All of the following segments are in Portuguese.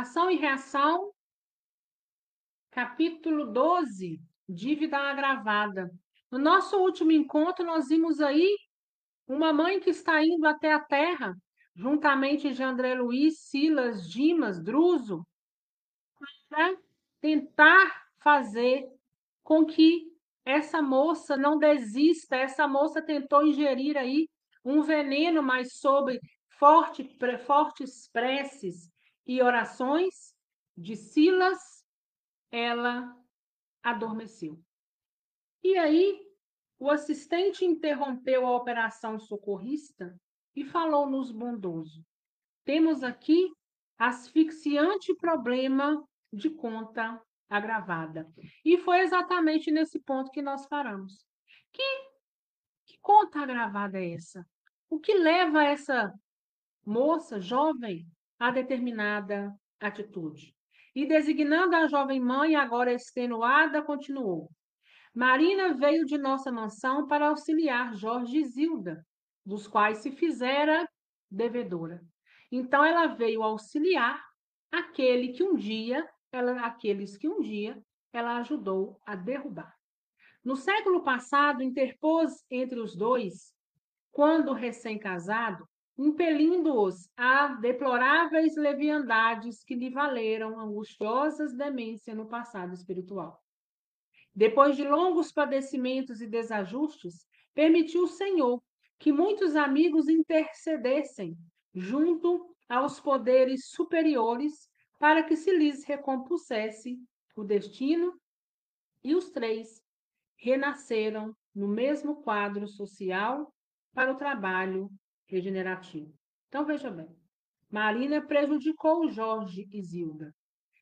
Ação e reação, capítulo 12, dívida agravada. No nosso último encontro, nós vimos aí uma mãe que está indo até a terra, juntamente de André Luiz, Silas, Dimas, Druso, para tentar fazer com que essa moça não desista. Essa moça tentou ingerir aí um veneno, mas sob fortes preces e orações de Silas, ela adormeceu. E aí, o assistente interrompeu a operação socorrista e falou-nos bondoso. Temos aqui asfixiante problema de conta agravada. E foi exatamente nesse ponto que nós paramos. Que conta agravada é essa? O que leva essa moça jovem a determinada atitude? E designando a jovem mãe, agora extenuada, continuou. Marina veio de nossa mansão para auxiliar Jorge e Zilda, dos quais se fizera devedora. Então ela veio auxiliar aqueles que um dia ela ajudou a derrubar. No século passado, interpôs entre os dois, quando recém-casado, impelindo-os a deploráveis leviandades que lhe valeram angustiosas demências no passado espiritual. Depois de longos padecimentos e desajustes, permitiu o Senhor que muitos amigos intercedessem junto aos poderes superiores para que se lhes recompusesse o destino, e os três renasceram no mesmo quadro social para o trabalho regenerativo. Então, veja bem, Marina prejudicou Jorge e Zilda.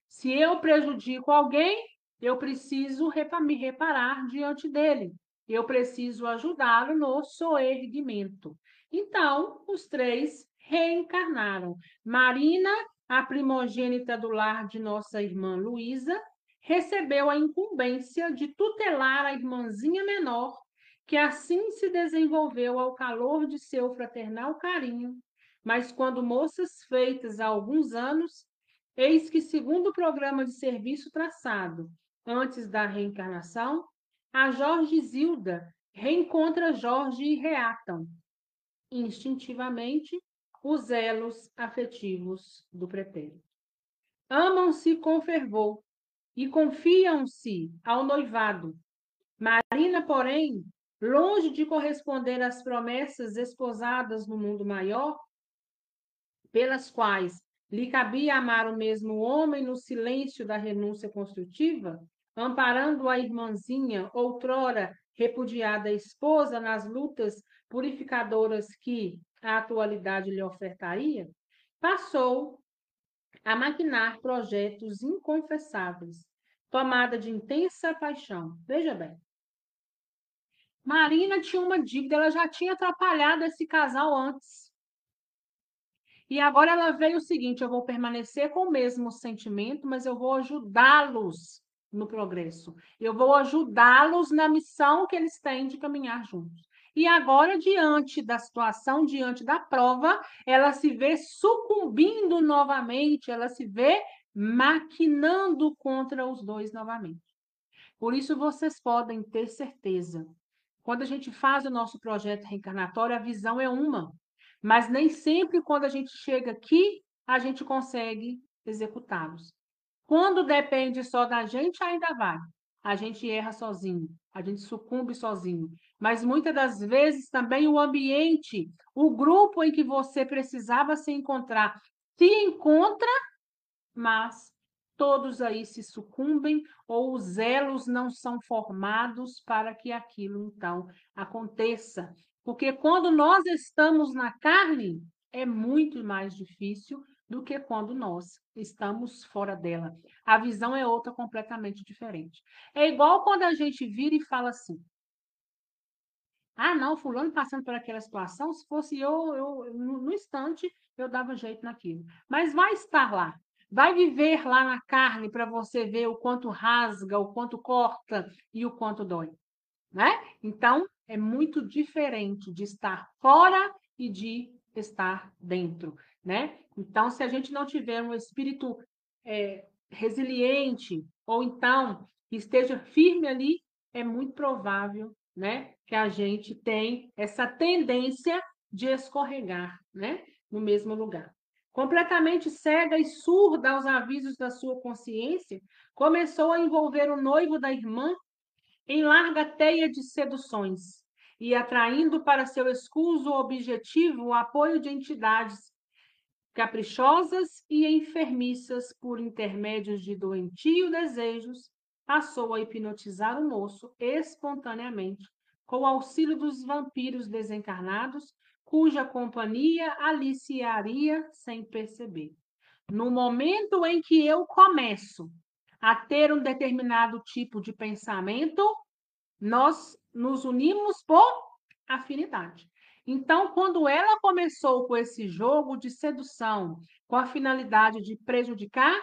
Se eu prejudico alguém, eu preciso me reparar diante dele. Eu preciso ajudá-lo no soerguimento. Então, os três reencarnaram. Marina, a primogênita do lar de nossa irmã Luísa, recebeu a incumbência de tutelar a irmãzinha menor, que assim se desenvolveu ao calor de seu fraternal carinho. Mas quando moças feitas há alguns anos, eis que, segundo o programa de serviço traçado antes da reencarnação, a Jorge Zilda reencontra Jorge e reatam, instintivamente, os elos afetivos do pretérito. Amam-se com fervor e confiam-se ao noivado. Marina, porém, longe de corresponder às promessas esposadas no mundo maior, pelas quais lhe cabia amar o mesmo homem no silêncio da renúncia construtiva, amparando a irmãzinha, outrora repudiada esposa, nas lutas purificadoras que a atualidade lhe ofertaria, passou a maquinar projetos inconfessáveis, tomada de intensa paixão. Veja bem, Marina tinha uma dívida, ela já tinha atrapalhado esse casal antes. E agora ela veio o seguinte: eu vou permanecer com o mesmo sentimento, mas eu vou ajudá-los no progresso. Eu vou ajudá-los na missão que eles têm de caminhar juntos. E agora, diante da situação, diante da prova, ela se vê sucumbindo novamente, ela se vê maquinando contra os dois novamente. Por isso, vocês podem ter certeza. Quando a gente faz o nosso projeto reencarnatório, a visão é uma. Mas nem sempre, quando a gente chega aqui, a gente consegue executá-los. Quando depende só da gente, ainda vai. A gente erra sozinho, a gente sucumbe sozinho. Mas muitas das vezes também o ambiente, o grupo em que você precisava se encontrar, se encontra, mas todos aí se sucumbem ou os elos não são formados para que aquilo, então, aconteça. Porque quando nós estamos na carne, é muito mais difícil do que quando nós estamos fora dela. A visão é outra, completamente diferente. É igual quando a gente vira e fala assim: ah, não, fulano passando por aquela situação, se fosse eu no instante, eu dava jeito naquilo. Mas vai estar lá, vai viver lá na carne para você ver o quanto rasga, o quanto corta e o quanto dói, né? Então, é muito diferente de estar fora e de estar dentro, né? Então, se a gente não tiver um espírito resiliente, ou então que esteja firme ali, é muito provável, né, que a gente tem essa tendência de escorregar, né, no mesmo lugar. Completamente cega e surda aos avisos da sua consciência, começou a envolver o noivo da irmã em larga teia de seduções e atraindo para seu escuso objetivo o apoio de entidades caprichosas e enfermiças por intermédios de doentio desejos, passou a hipnotizar o moço espontaneamente, com o auxílio dos vampiros desencarnados, cuja companhia aliciaria sem perceber. No momento em que eu começo a ter um determinado tipo de pensamento, nós nos unimos por afinidade. Então, quando ela começou com esse jogo de sedução, com a finalidade de prejudicar,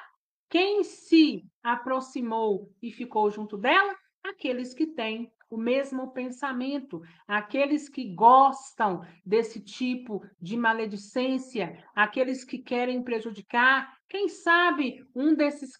quem se aproximou e ficou junto dela? Aqueles que têm o mesmo pensamento, aqueles que gostam desse tipo de maledicência, aqueles que querem prejudicar. Quem sabe um desses,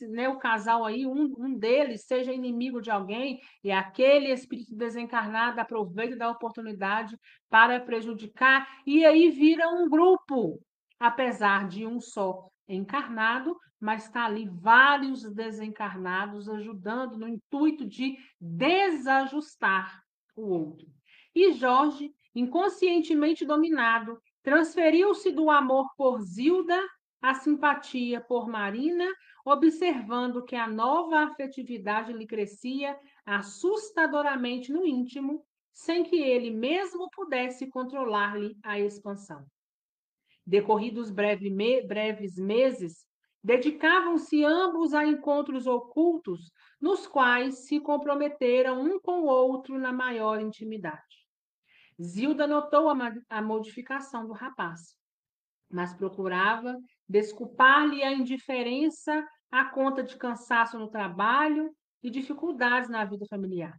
né, o casal aí, um deles seja inimigo de alguém e aquele espírito desencarnado aproveita da oportunidade para prejudicar, e aí vira um grupo, apesar de um só encarnado, mas está ali vários desencarnados ajudando no intuito de desajustar o outro. E Jorge, inconscientemente dominado, transferiu-se do amor por Zilda à simpatia por Marina, observando que a nova afetividade lhe crescia assustadoramente no íntimo, sem que ele mesmo pudesse controlar-lhe a expansão. Decorridos breves meses, dedicavam-se ambos a encontros ocultos, nos quais se comprometeram um com o outro na maior intimidade. Zilda notou a modificação do rapaz, mas procurava desculpar-lhe a indiferença à conta de cansaço no trabalho e dificuldades na vida familiar.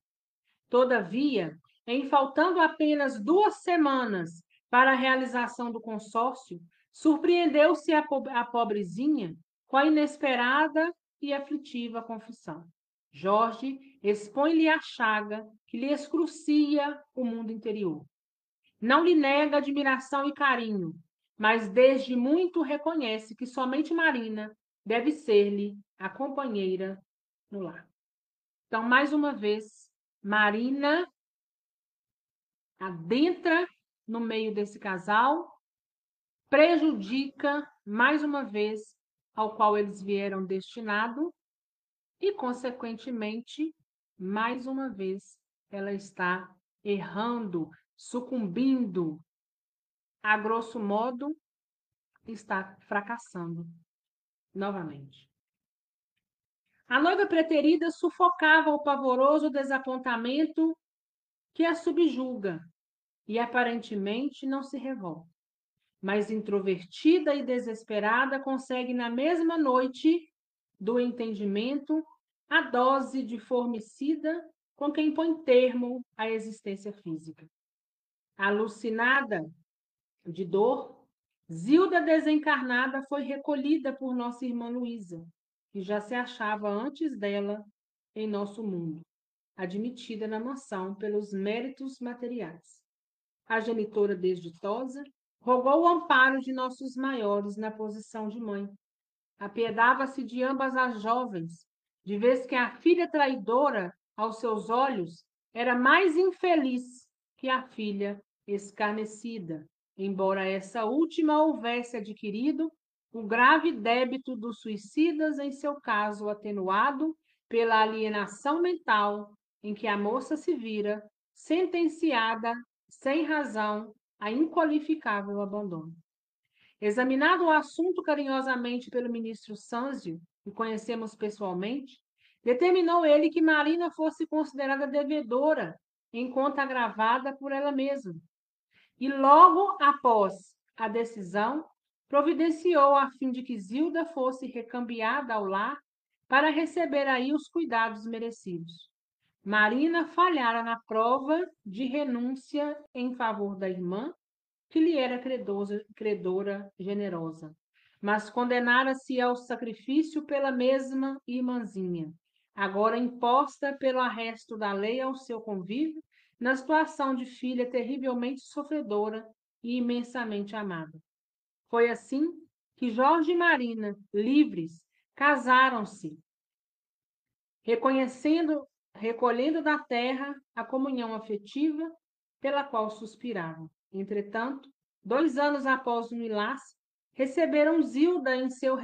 Todavia, em faltando apenas 2 semanas para a realização do consórcio, surpreendeu-se a pobrezinha com a inesperada e aflitiva confissão. Jorge expõe-lhe a chaga que lhe excrucia o mundo interior. Não lhe nega admiração e carinho, mas desde muito reconhece que somente Marina deve ser-lhe a companheira no lar. Então, mais uma vez, Marina adentra no meio desse casal, prejudica mais uma vez ao qual eles vieram destinado e, consequentemente, mais uma vez ela está errando, sucumbindo, a grosso modo, está fracassando novamente. A noiva preterida sufocava o pavoroso desapontamento que a subjuga e aparentemente não se revolta, mas introvertida e desesperada consegue na mesma noite do entendimento a dose de formicida com quem põe termo à existência física. Alucinada de dor, Zilda desencarnada foi recolhida por nossa irmã Luísa, que já se achava antes dela em nosso mundo, admitida na mansão pelos méritos materiais. A genitora desditosa rogou o amparo de nossos maiores na posição de mãe. Apiedava-se de ambas as jovens, de vez que a filha traidora, aos seus olhos, era mais infeliz que a filha escarnecida, embora essa última houvesse adquirido o grave débito dos suicidas, em seu caso atenuado pela alienação mental em que a moça se vira, sentenciada, sem razão, a inqualificável abandono. Examinado o assunto carinhosamente pelo ministro Sanzio, que conhecemos pessoalmente, determinou ele que Marina fosse considerada devedora em conta agravada por ela mesma. E logo após a decisão, providenciou a fim de que Zilda fosse recambiada ao lar para receber aí os cuidados merecidos. Marina falhara na prova de renúncia em favor da irmã, que lhe era credora generosa. mas condenara-se ao sacrifício pela mesma irmãzinha, agora imposta pelo arresto da lei ao seu convívio, na situação de filha terrivelmente sofredora e imensamente amada. Foi assim que Jorge e Marina, livres, casaram-se, recolhendo da terra a comunhão afetiva pela qual suspiravam. Entretanto, 2 anos após o enlace, receberam Zilda em seu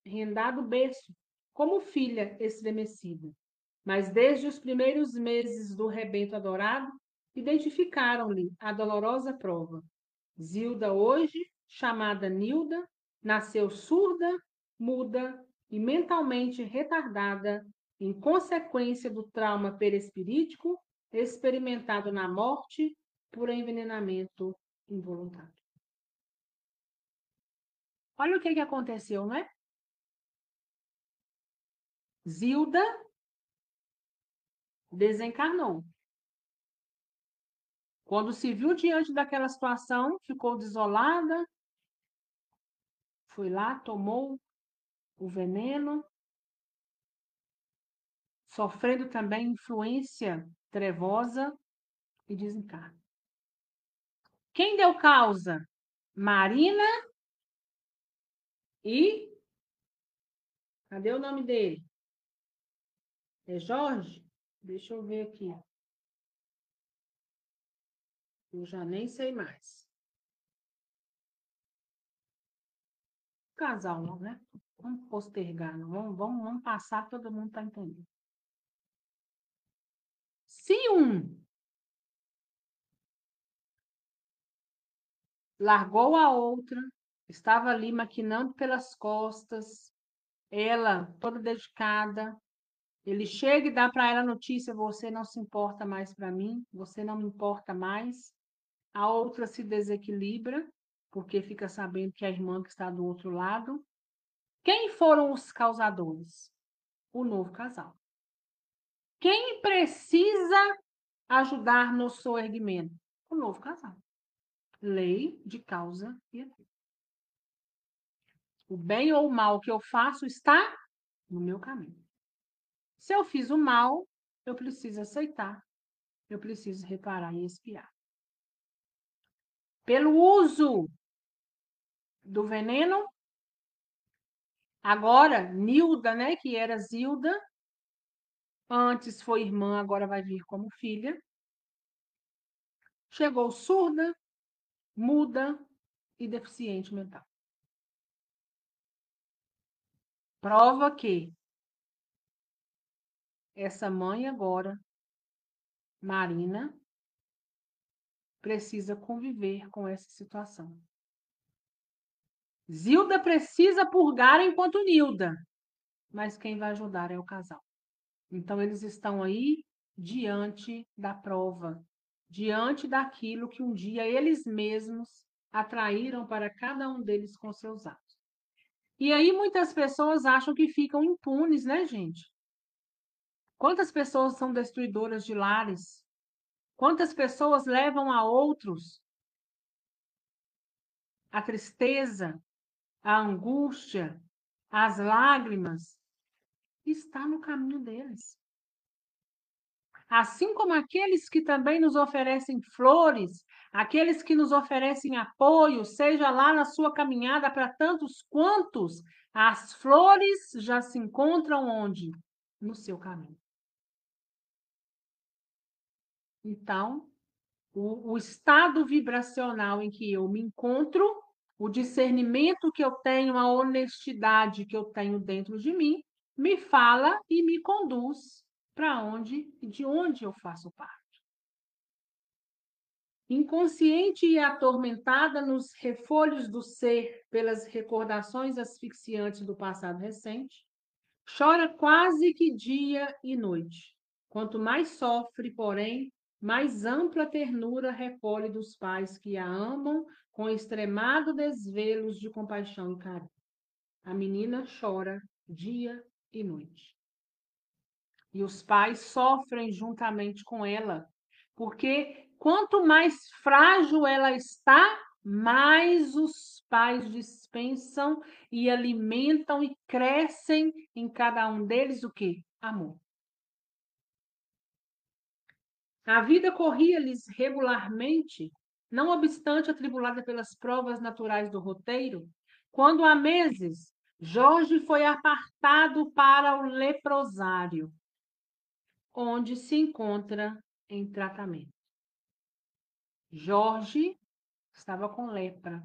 rendado berço, como filha estremecida. Mas desde os primeiros meses do rebento adorado, identificaram-lhe a dolorosa prova. Zilda, hoje chamada Nilda, nasceu surda, muda e mentalmente retardada em consequência do trauma perispirítico experimentado na morte por envenenamento involuntário. Olha o que aconteceu, não é? Zilda desencarnou. Quando se viu diante daquela situação, ficou desolada, foi lá, tomou o veneno, sofrendo também influência trevosa e desencarna. Quem deu causa? Marina e... Cadê o nome dele? É Jorge? Deixa eu ver aqui. Eu já nem sei mais. Casal, não, né? Vamos postergar, não. Vamos passar, todo mundo está entendendo. Se um largou a outra, estava ali maquinando pelas costas, ela toda dedicada, ele chega e dá para ela a notícia: você não se importa mais para mim, você não me importa mais. A outra se desequilibra, porque fica sabendo que a irmã que está do outro lado. Quem foram os causadores? O novo casal. Quem precisa ajudar no soerguimento? O novo casal. Lei de causa e efeito. O bem ou o mal que eu faço está no meu caminho. Se eu fiz o mal, eu preciso aceitar, eu preciso reparar e expiar. Pelo uso do veneno, agora Nilda, né, que era Zilda, antes foi irmã, agora vai vir como filha, chegou surda, muda e deficiente mental. Prova que essa mãe agora, Marina, precisa conviver com essa situação. Zilda precisa purgar enquanto Nilda, mas quem vai ajudar é o casal. Então, eles estão aí diante da prova, diante daquilo que um dia eles mesmos atraíram para cada um deles com seus atos. E aí muitas pessoas acham que ficam impunes, né, gente? Quantas pessoas são destruidoras de lares? Quantas pessoas levam a outros a tristeza, a angústia, as lágrimas? Está no caminho deles. Assim como aqueles que também nos oferecem flores, aqueles que nos oferecem apoio, seja lá na sua caminhada para tantos quantos, as flores já se encontram onde? No seu caminho. Então, o estado vibracional em que eu me encontro, o discernimento que eu tenho, a honestidade que eu tenho dentro de mim, me fala e me conduz para onde e de onde eu faço parte. Inconsciente e atormentada nos refolhos do ser pelas recordações asfixiantes do passado recente, chora quase que dia e noite. Quanto mais sofre, porém, mais ampla ternura recolhe dos pais que a amam com extremado desvelos de compaixão e carinho. A menina chora dia e noite. E os pais sofrem juntamente com ela, porque quanto mais frágil ela está, mais os pais dispensam e alimentam e crescem em cada um deles o quê? Amor. A vida corria-lhes regularmente, não obstante atribulada pelas provas naturais do roteiro, quando há meses Jorge foi apartado para o leprosário, onde se encontra em tratamento. Jorge estava com lepra.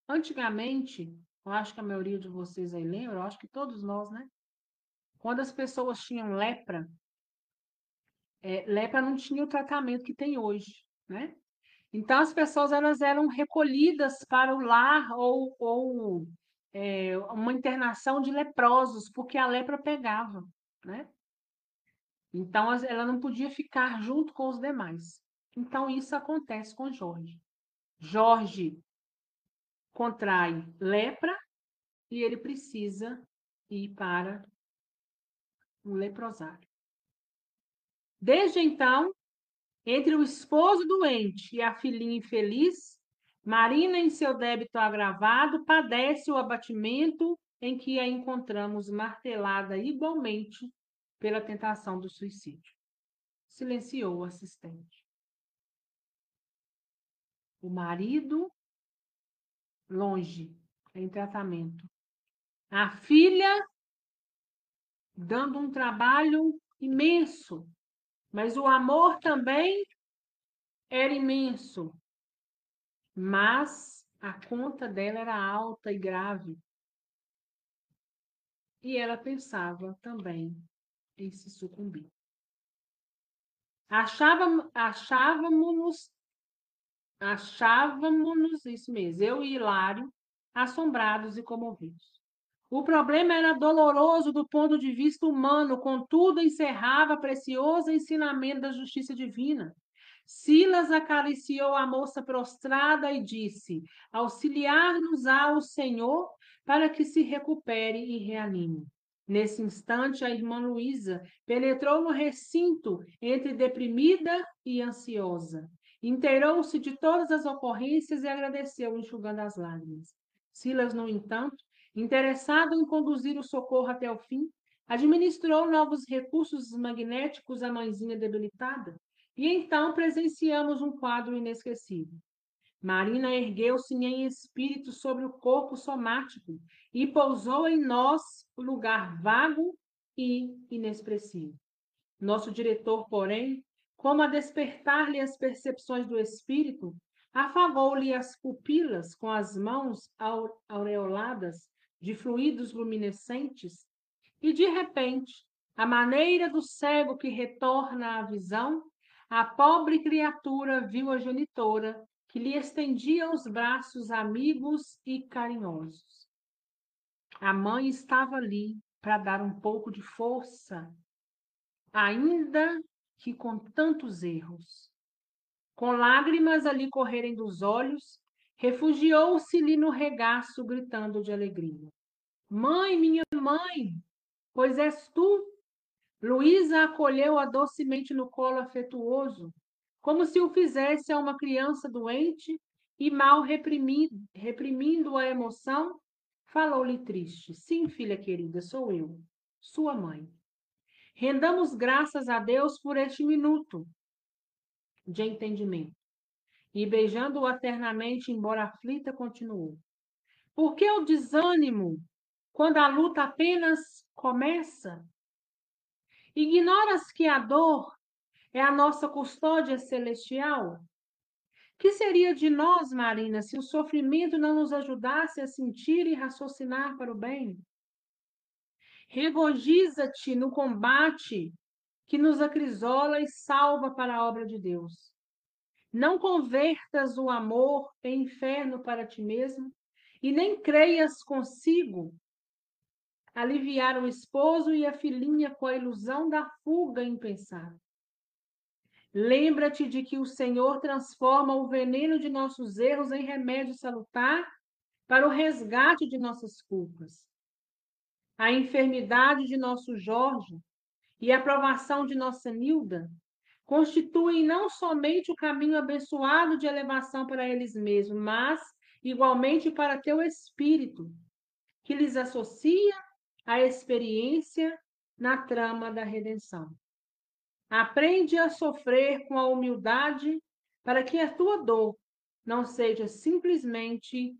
Antigamente, eu acho que a maioria de vocês aí lembra, eu acho que todos nós, né? Quando as pessoas tinham lepra, lepra não tinha o tratamento que tem hoje, né? Então, as pessoas elas eram recolhidas para o lar ou uma internação de leprosos, porque a lepra pegava, né? Então, ela não podia ficar junto com os demais. Então, isso acontece com Jorge. Jorge contrai lepra e ele precisa ir para um leprosário. Desde então, entre o esposo doente e a filhinha infeliz, Marina, em seu débito agravado, padece o abatimento em que a encontramos martelada igualmente pela tentação do suicídio. Silenciou o assistente. O marido, longe, em tratamento. A filha, dando um trabalho imenso, mas o amor também era imenso. Mas a conta dela era alta e grave. E ela pensava também em se sucumbir. Achávamos isso mesmo, eu e Hilário, assombrados e comovidos. O problema era doloroso do ponto de vista humano, contudo, encerrava precioso ensinamento da justiça divina. Silas acariciou a moça prostrada e disse: Auxiliar-nos-á o Senhor para que se recupere e reanime. Nesse instante, a irmã Luísa penetrou no recinto entre deprimida e ansiosa. Inteirou-se de todas as ocorrências e agradeceu, enxugando as lágrimas. Silas, no entanto, interessado em conduzir o socorro até o fim, administrou novos recursos magnéticos à mãezinha debilitada, e então presenciamos um quadro inesquecível. Marina ergueu-se em espírito sobre o corpo somático e pousou em nós o lugar vago e inexpressivo. Nosso diretor, porém, como a despertar-lhe as percepções do espírito, afagou-lhe as pupilas com as mãos aureoladas de fluidos luminescentes e, de repente, à maneira do cego que retorna à visão, a pobre criatura viu a genitora que lhe estendia os braços amigos e carinhosos. A mãe estava ali para dar um pouco de força, ainda que com tantos erros. Com lágrimas a lhe correrem dos olhos, refugiou-se-lhe no regaço, gritando de alegria. Mãe, minha mãe, pois és tu? Luísa acolheu-a docemente no colo afetuoso, como se o fizesse a uma criança doente, e mal reprimindo a emoção, falou-lhe triste: Sim, filha querida, sou eu, sua mãe. Rendamos graças a Deus por este minuto de entendimento. E beijando-o eternamente, embora aflita, continuou. Por que o desânimo quando a luta apenas começa? Ignoras que a dor é a nossa custódia celestial? Que seria de nós, Marina, se o sofrimento não nos ajudasse a sentir e raciocinar para o bem? Regozija-te no combate que nos acrisola e salva para a obra de Deus. Não convertas o amor em inferno para ti mesmo e nem creias consigo aliviar o esposo e a filhinha com a ilusão da fuga impensada. Lembra-te de que o Senhor transforma o veneno de nossos erros em remédio salutar para o resgate de nossas culpas. A enfermidade de nosso Jorge e a provação de nossa Nilda constituem não somente o caminho abençoado de elevação para eles mesmos, mas igualmente para teu espírito, que lhes associa a experiência na trama da redenção. Aprende a sofrer com a humildade para que a tua dor não seja simplesmente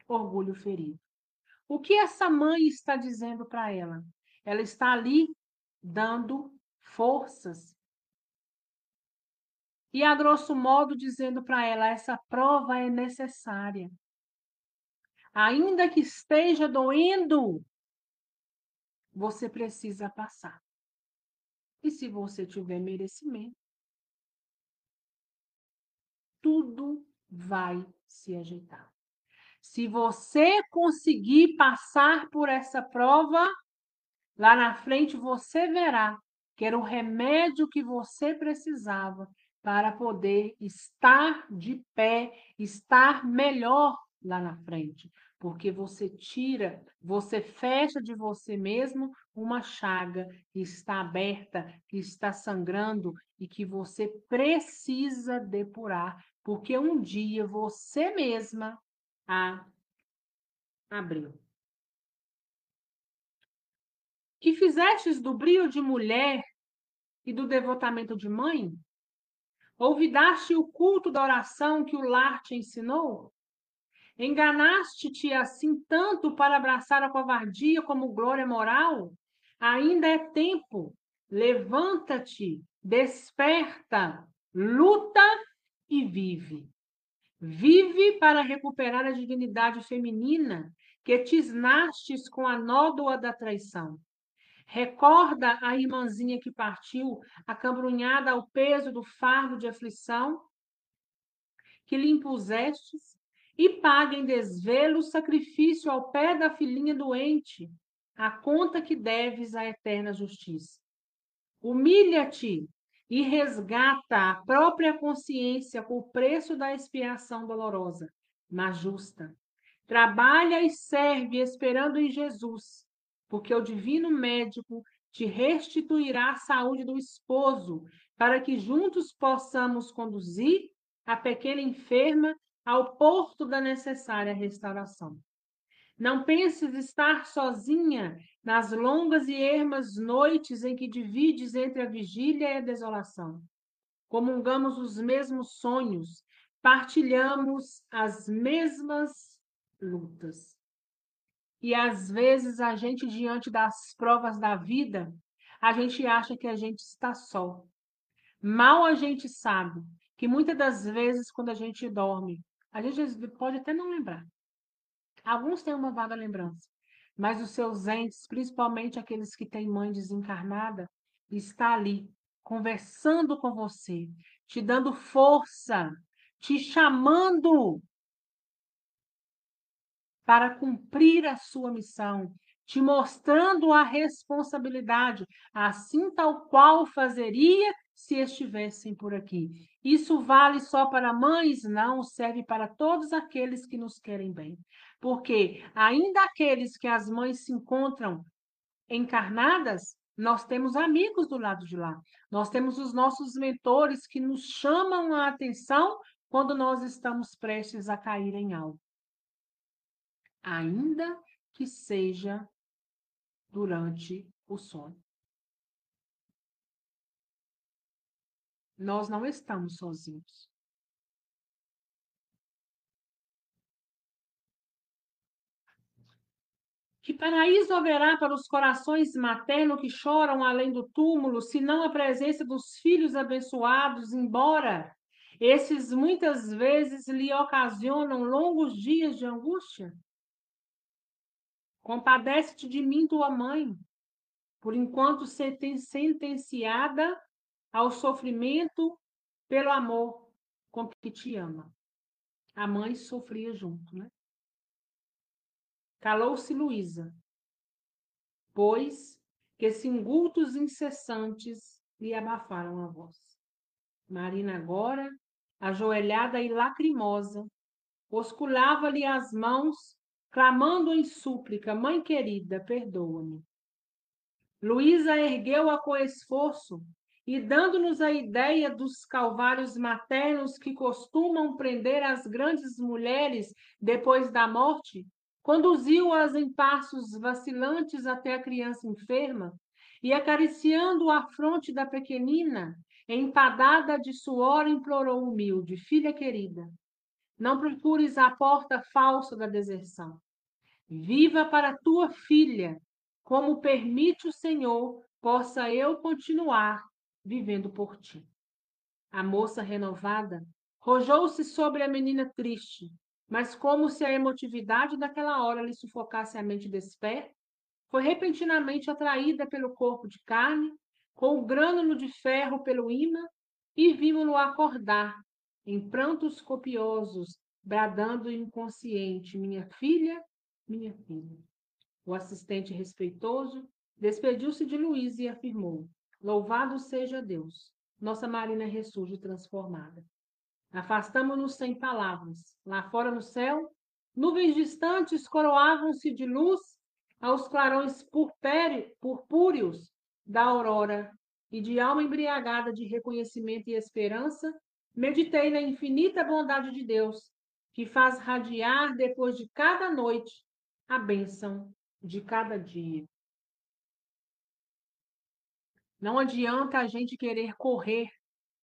orgulho ferido. O que essa mãe está dizendo para ela? Ela está ali dando forças e, a grosso modo, dizendo para ela: essa prova é necessária. Ainda que esteja doendo, você precisa passar. E se você tiver merecimento, tudo vai se ajeitar. Se você conseguir passar por essa prova, lá na frente você verá que era o remédio que você precisava para poder estar de pé, estar melhor lá na frente. Porque você tira, você fecha de você mesmo uma chaga que está aberta, que está sangrando e que você precisa depurar, porque um dia você mesma a abriu. Que fizestes do brio de mulher e do devotamento de mãe? Olvidaste o culto da oração que o lar te ensinou? Enganaste-te assim tanto para abraçar a covardia como glória moral? Ainda é tempo. Levanta-te, desperta, luta e vive. Vive para recuperar a dignidade feminina que tisnastes com a nódoa da traição. Recorda a irmãzinha que partiu, acabrunhada ao peso do fardo de aflição que lhe impusestes, e paga em desvelo o sacrifício ao pé da filhinha doente, a conta que deves à eterna justiça. Humilha-te e resgata a própria consciência com o preço da expiação dolorosa, mas justa. Trabalha e serve esperando em Jesus, porque o divino médico te restituirá a saúde do esposo, para que juntos possamos conduzir a pequena enferma ao porto da necessária restauração. Não penses estar sozinha nas longas e ermas noites em que divides entre a vigília e a desolação. Comungamos os mesmos sonhos, partilhamos as mesmas lutas. E às vezes a gente, diante das provas da vida, a gente acha que a gente está só. Mal a gente sabe que muitas das vezes, quando a gente dorme, a gente pode até não lembrar. Alguns têm uma vaga lembrança, mas os seus entes, principalmente aqueles que têm mãe desencarnada, está ali, conversando com você, te dando força, te chamando para cumprir a sua missão, te mostrando a responsabilidade, assim tal qual fazeria se estivessem por aqui. Isso vale só para mães? Não, serve para todos aqueles que nos querem bem. Porque ainda aqueles que as mães se encontram encarnadas, nós temos amigos do lado de lá. Nós temos os nossos mentores que nos chamam a atenção quando nós estamos prestes a cair em algo, ainda que seja durante o sono. Nós não estamos sozinhos. Que paraíso haverá para os corações maternos que choram além do túmulo, se não a presença dos filhos abençoados, embora esses muitas vezes lhe ocasionam longos dias de angústia? Compadece-te de mim, tua mãe, por enquanto sentenciada ao sofrimento pelo amor com que te ama. A mãe sofria junto, né? Calou-se Luísa, pois que singultos incessantes lhe abafaram a voz. Marina agora, ajoelhada e lacrimosa, osculava-lhe as mãos, clamando em súplica: mãe querida, perdoa-me. Luísa ergueu-a com esforço e dando-nos a ideia dos calvários maternos que costumam prender as grandes mulheres depois da morte, conduziu-as em passos vacilantes até a criança enferma e, acariciando a fronte da pequenina, empadada de suor, implorou humilde: Filha querida, não procures a porta falsa da deserção. Viva para tua filha, como permite o Senhor, possa eu continuar vivendo por ti. A moça renovada rojou-se sobre a menina triste, mas como se a emotividade daquela hora lhe sufocasse a mente desperta, foi repentinamente atraída pelo corpo de carne, com o grânulo de ferro pelo ímã, e vimos-lo acordar, em prantos copiosos, bradando inconsciente: Minha filha, minha filha. O assistente respeitoso despediu-se de Luís e afirmou: Louvado seja Deus! Nossa Marina ressurge transformada. Afastamo-nos sem palavras. Lá fora no céu, nuvens distantes coroavam-se de luz aos clarões purpúreos da aurora, e de alma embriagada de reconhecimento e esperança, meditei na infinita bondade de Deus, que faz radiar depois de cada noite a bênção de cada dia. Não adianta a gente querer correr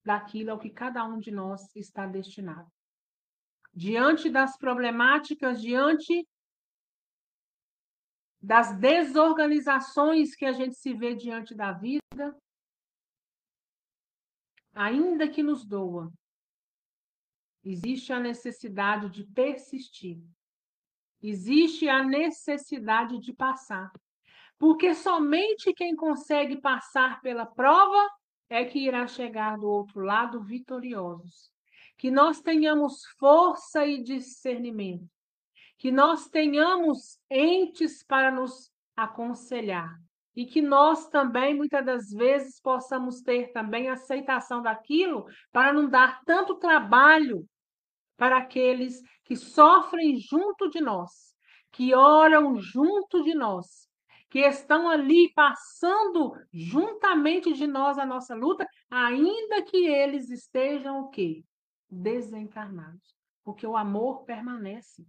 daquilo ao que cada um de nós está destinado. Diante das problemáticas, diante das desorganizações que a gente se vê diante da vida, ainda que nos doa, existe a necessidade de persistir, existe a necessidade de passar, porque somente quem consegue passar pela prova é que irá chegar do outro lado vitoriosos. Que nós tenhamos força e discernimento, que nós tenhamos entes para nos aconselhar e que nós também, muitas das vezes, possamos ter também aceitação daquilo para não dar tanto trabalho para aqueles que sofrem junto de nós, que oram junto de nós, que estão ali passando juntamente de nós a nossa luta, ainda que eles estejam o quê? Desencarnados, porque o amor permanece.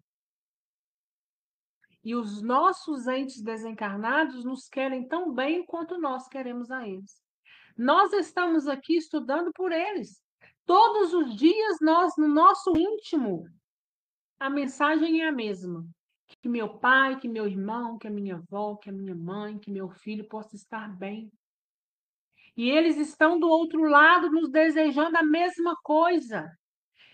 E os nossos entes desencarnados nos querem tão bem quanto nós queremos a eles. Nós estamos aqui estudando por eles. Todos os dias nós, no nosso íntimo, a mensagem é a mesma. Que meu pai, que meu irmão, que a minha avó, que a minha mãe, que meu filho possa estar bem. E eles estão do outro lado nos desejando a mesma coisa.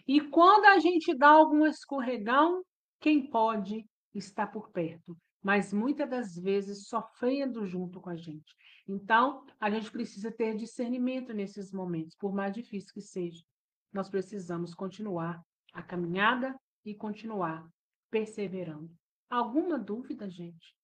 E quando a gente dá algum escorregão, quem pode está por perto, mas muitas das vezes sofrendo junto com a gente. Então, a gente precisa ter discernimento nesses momentos, por mais difícil que seja. Nós precisamos continuar a caminhada e continuar perseverando. Alguma dúvida, gente?